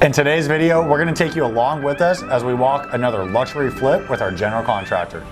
In today's video, we're going to take you along with us as we walk another luxury flip with our general contractor.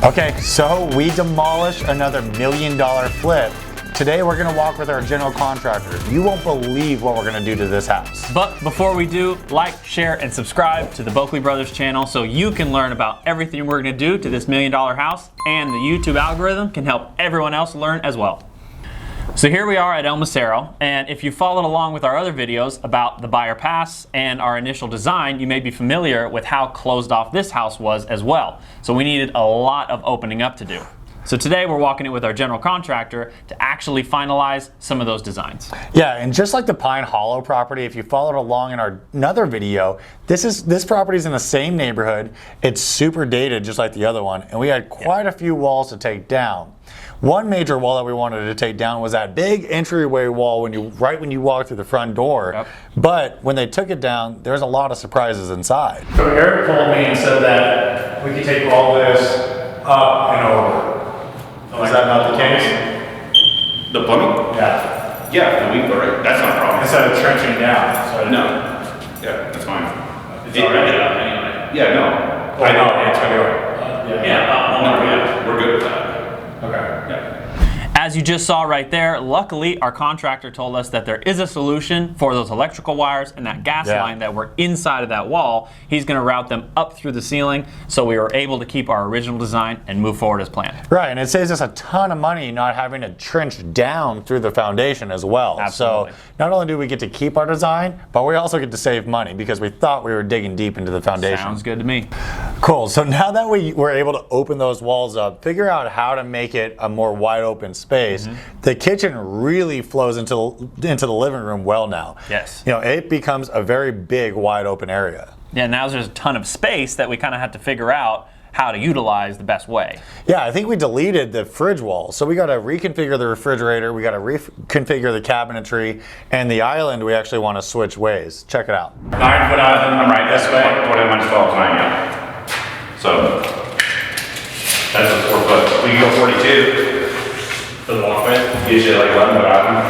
Okay, so we demolished another $1 million flip. Today we're gonna walk with our general contractor. You won't believe what we're gonna do to this house. But before we do, like, share, and subscribe to the Boeckle Brothers channel so you can learn about everything we're gonna do to this $1 million house, and the YouTube algorithm can help everyone else learn as well. So here we are at El Macero, and if you followed along with our other videos about the buyer pass and our initial design, you may be familiar with how closed off this house was as well. So we needed a lot of opening up to do. So today we're walking it with our general contractor to actually finalize some of those designs. Yeah, and just like the Pine Hollow property, if you followed along in our another video, this property is in the same neighborhood. It's super dated just like the other one, and we had quite a few walls to take down. One major wall that we wanted to take down was that big entryway wall right when you walk through the front door. Yep. But when they took it down, there's a lot of surprises inside. So Eric called me and said that we could take all this up and over. Is that not the case? The plumbing? Yeah. Yeah, that's not a problem. Instead of trenching down. So No. Yeah, that's fine. It's already up anyway. Yeah, no. I know, it's anyway. Yeah, we're good with that. Okay. Yeah. As you just saw right there, luckily our contractor told us that there is a solution for those electrical wires and that gas line that were inside of that wall. He's going to route them up through the ceiling, so we were able to keep our original design and move forward as planned. Right, and it saves us a ton of money not having to trench down through the foundation as well. Absolutely. So not only do we get to keep our design, but we also get to save money because we thought we were digging deep into the foundation. Sounds good to me. Cool, so now that we were able to open those walls up, figure out how to make it a more wide open space, the kitchen really flows into the living room well now. Yes. You know, it becomes a very big, wide open area. Yeah, now there's a ton of space that we kind of have to figure out how to utilize the best way. Yeah, I think we deleted the fridge wall. So we got to reconfigure the refrigerator, we got to reconfigure the cabinetry, and the island we actually want to switch ways. Check it out. 9 foot island, I'm right this way. 20 minus 12 is 9, yeah. So that's a 4 foot. We can go 42 for the walkway. Usually like 11 foot island.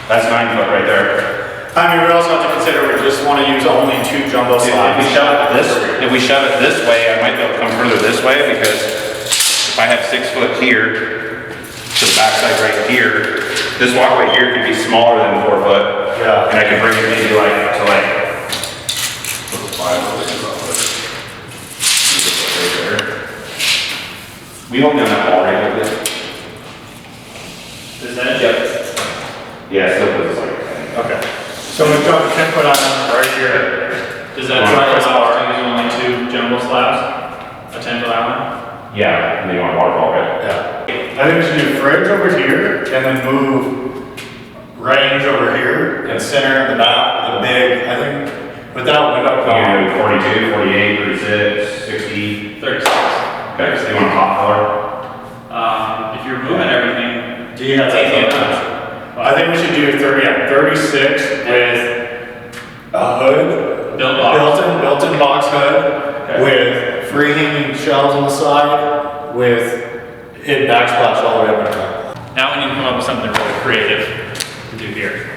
That's 9 foot right there. I mean, we also have to consider we just want to use only 2 jumbo slides. If we shove it this way, I might be able to come further this way, because if I have 6 foot here to the backside right here, this walkway here could be smaller than 4 foot. Yeah. And I can bring it maybe like to like, we hold down that wall right like this. Is that? Yep. Yeah, still put this like. Okay. So we've got the 10 foot island right here. Does that allow us to use only 2 jumbo slabs? A 10 foot island? Yeah, and then you want a waterfall, right? Yeah. I think we should do fridge over here and then move range over here and center in the back, the big, I think, without window. You can do 42, 48, 36, 60. 36. Okay, so you want a top color? If you're moving everything, Do you have that? I think we should do 36 with a hood, built-in box hood, with free hanging shelves on the side, with it backsplash all the way up. now we need to come up with something really creative to do here.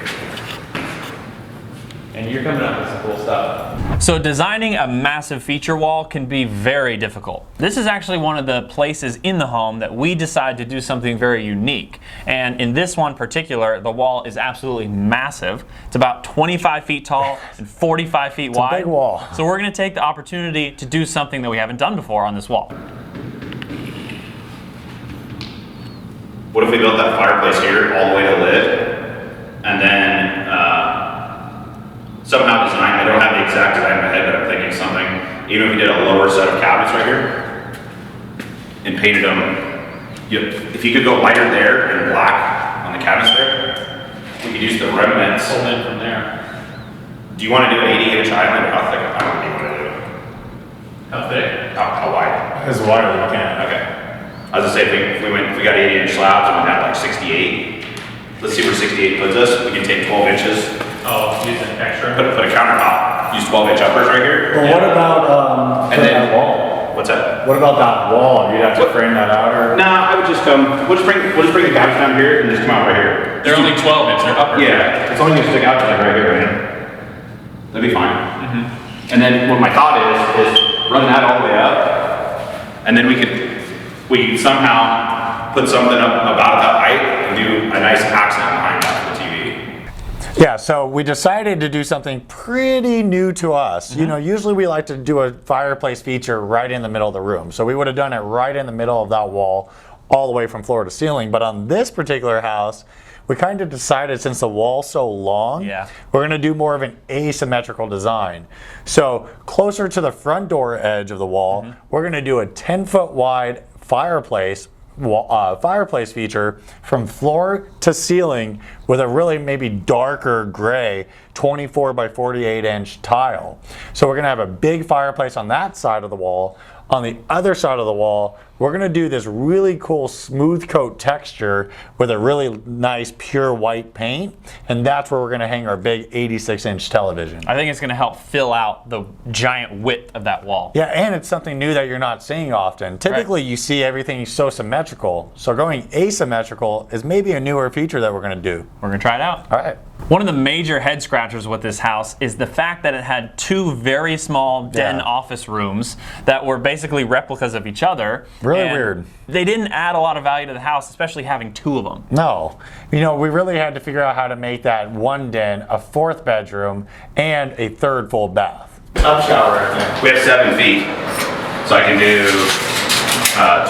And you're coming up with some cool stuff. So designing a massive feature wall can be very difficult. This is actually one of the places in the home that we decided to do something very unique. And in this one particular, the wall is absolutely massive. It's about 25 feet tall and 45 feet wide. It's a big wall. So we're gonna take the opportunity to do something that we haven't done before on this wall. What if we built that fireplace here all the way to lid, and then somehow design, I don't have the exact design in my head, but I'm thinking something, even if we did a lower set of cabinets right here, and painted them, if you could go lighter there and black on the cabinets there, we could use the remnants. Pull in from there. Do you want to do an 80-inch island, or how thick of an island do you want to do? How thick? How wide? As wide as we can. Okay. I was gonna say, if we got 80-inch slabs and we had like 68, let's see where 68 puts us. We can take 12 inches. Oh, use an extra. Put a countertop. Use 12-inch uppers right here. Well, what about for that wall? What's that? What about that wall? You'd have to frame that out or? Nah, I would just come, we'll just bring the couch down here and just come out right here. They're only 12 inch, they're upper. Yeah, it's only gonna stick out like right here, man. That'd be fine. And then what my thought is run that all the way up, and then we could somehow put something up about that height and do a nice accent behind that for the TV. Yeah, so we decided to do something pretty new to us. You know, usually we like to do a fireplace feature right in the middle of the room. So we would have done it right in the middle of that wall, all the way from floor to ceiling. But on this particular house, we kind of decided, since the wall's so long, we're gonna do more of an asymmetrical design. So closer to the front door edge of the wall, we're gonna do a 10-foot wide fireplace feature from floor to ceiling with a really maybe darker gray 24 by 48 inch tile. So we're gonna have a big fireplace on that side of the wall. On the other side of the wall, we're gonna do this really cool smooth coat texture with a really nice pure white paint, and that's where we're gonna hang our big 86-inch television. I think it's gonna help fill out the giant width of that wall. Yeah, and it's something new that you're not seeing often. Typically, you see everything so symmetrical, so going asymmetrical is maybe a newer feature that we're gonna do. We're gonna try it out. All right. One of the major head scratchers with this house is the fact that it had two very small den office rooms that were basically replicas of each other. Really weird. They didn't add a lot of value to the house, especially having two of them. No. You know, we really had to figure out how to make that one den a 4th bedroom and a 3rd full bath. Tub shower, I think. We have 7 feet, so I can do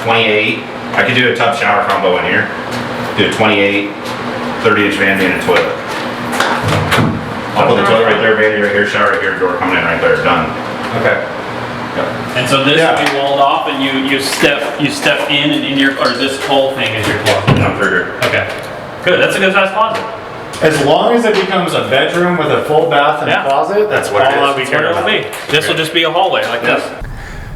28. I could do a tub shower combo in here. Do a 28, 30-inch vanity and a toilet. I'll put the toilet right there, vanity right here, shower right here, door coming in right there, done. Okay. Yep. And so this will be walled off, and you step in and in your, or this whole thing is your closet. No, through here. Okay. Good. That's a good sized closet. As long as it becomes a bedroom with a full bath and a closet, that's what all we care about. This will just be a hallway like this.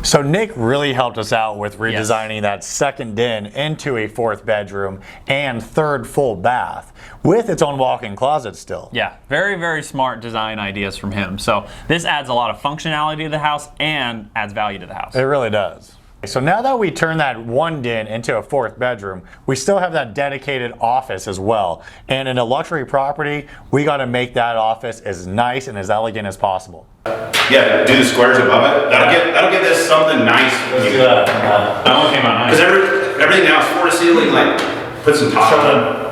So Nick really helped us out with redesigning that second den into a 4th bedroom and 3rd full bath with its own walk-in closet still. Yeah, very, very smart design ideas from him. So this adds a lot of functionality to the house and adds value to the house. It really does. So now that we turn that one den into a 4th bedroom, we still have that dedicated office as well. And in a luxury property, we got to make that office as nice and as elegant as possible. Yeah, do the squares above it. That'll give this something nice. That one came out nice. Because everything now is floor to ceiling, like put some top on.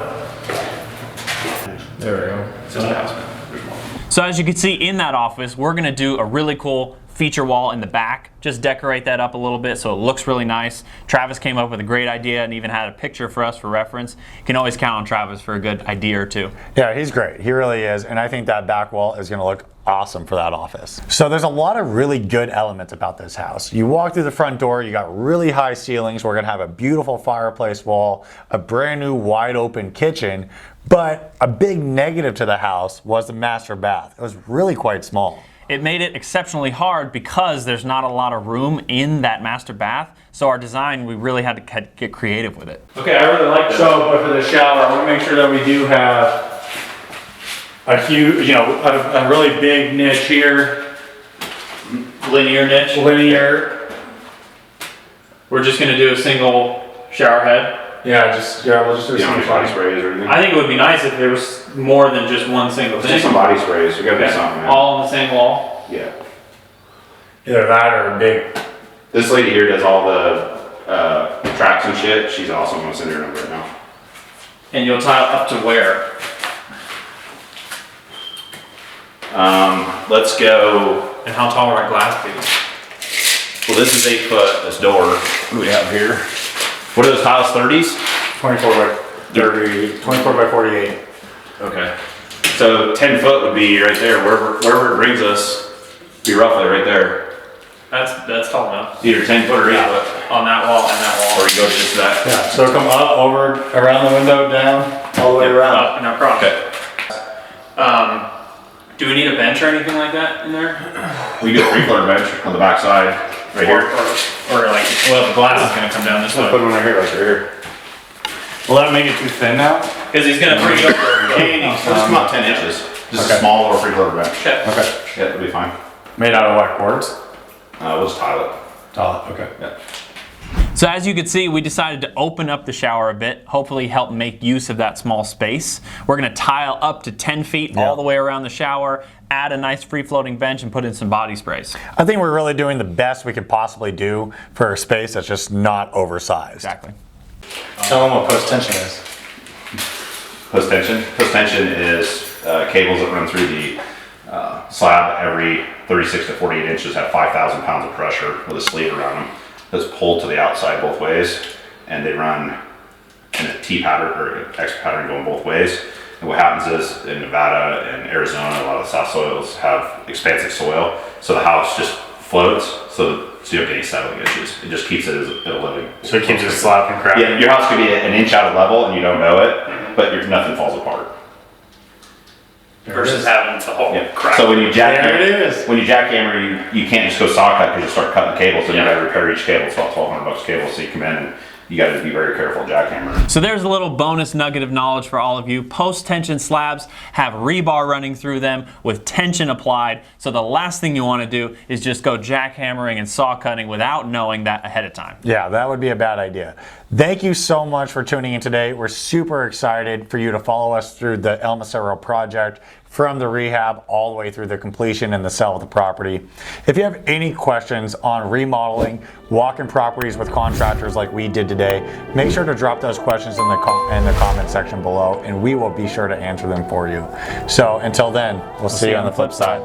There we go. So as you can see in that office, we're gonna do a really cool feature wall in the back. Just decorate that up a little bit so it looks really nice. Travis came up with a great idea and even had a picture for us for reference. You can always count on Travis for a good idea or two. Yeah, he's great. He really is. And I think that back wall is gonna look awesome for that office. So there's a lot of really good elements about this house. You walk through the front door, you got really high ceilings. We're gonna have a beautiful fireplace wall, a brand new wide open kitchen, but a big negative to the house was the master bath. It was really quite small. It made it exceptionally hard because there's not a lot of room in that master bath. So our design, we really had to get creative with it. Okay, I really like this. So, but for the shower, I want to make sure that we do have a huge, a really big niche here. Linear niche. Linear. We're just gonna do a single shower head. Yeah, we'll just do You know, some body sprays or anything. I think it would be nice if there was more than just one single Just thing. some body sprays. We gotta do something, man. All on the same wall. Yeah. Either that or a big. This lady here does all the tracks and shit. She's awesome. I'm gonna send her a number right now. And you'll tile up to where? Let's go. And how tall will our glass be? Well, this is 8 foot. This door. What do we have here? What are those tiles? 30s? 24 by 30, 24 by 48. Okay. So 10 foot would be right there. Wherever it brings us, be roughly right there. That's tall enough. Either 10 foot or 8 foot. On that wall and that wall. Or you go to just that. Yeah, so come up, over, around the window, down, all the way around. Up and across. Okay. Do we need a bench or anything like that in there? We get a 3-foot bench on the back side, right here. Or like, well, the glass is gonna come down this way. Put one right here, like right here. Will that make it too thin now? Because he's gonna bring it over. Just come up 10 inches. Just a small little 3-foot bench. Okay. Okay. Yeah, that'll be fine. Made out of what, quartz? We'll just tile it. Okay. Yeah. So as you can see, we decided to open up the shower a bit, hopefully help make use of that small space. We're gonna tile up to 10 feet all the way around the shower, add a nice free-floating bench, and put in some body sprays. I think we're really doing the best we could possibly do for a space that's just not oversized. Exactly. Tell them what post-tension is. Post-tension? Post-tension is cables that run through the slab every 36 to 48 inches have 5,000 pounds of pressure with a sleeve around them. That's pulled to the outside both ways, and they run in a T pattern or X pattern going both ways. And what happens is in Nevada and Arizona, a lot of the soft soils have expansive soil, so the house just floats, so you don't get any settling issues. It just keeps it as a living. So it keeps it slap and crack. Yeah, your house could be an inch out of level and you don't know it, but nothing falls apart. Versus having the whole crack. So when you There it is. when you jackhammer, you can't just go saw cut because you start cutting the cable. So you got to repair each cable. It's about $1,200 cable. So you come in and you got to be very careful jackhammering. So there's a little bonus nugget of knowledge for all of you. Post-tension slabs have rebar running through them with tension applied. So the last thing you want to do is just go jackhammering and saw cutting without knowing that ahead of time. Yeah, that would be a bad idea. Thank you so much for tuning in today. We're super excited for you to follow us through the El Macero project, from the rehab all the way through the completion and the sale of the property. If you have any questions on remodeling, walk-in properties with contractors like we did today, make sure to drop those questions in the comment section below, and we will be sure to answer them for you. So until then, we'll see you on the flip side.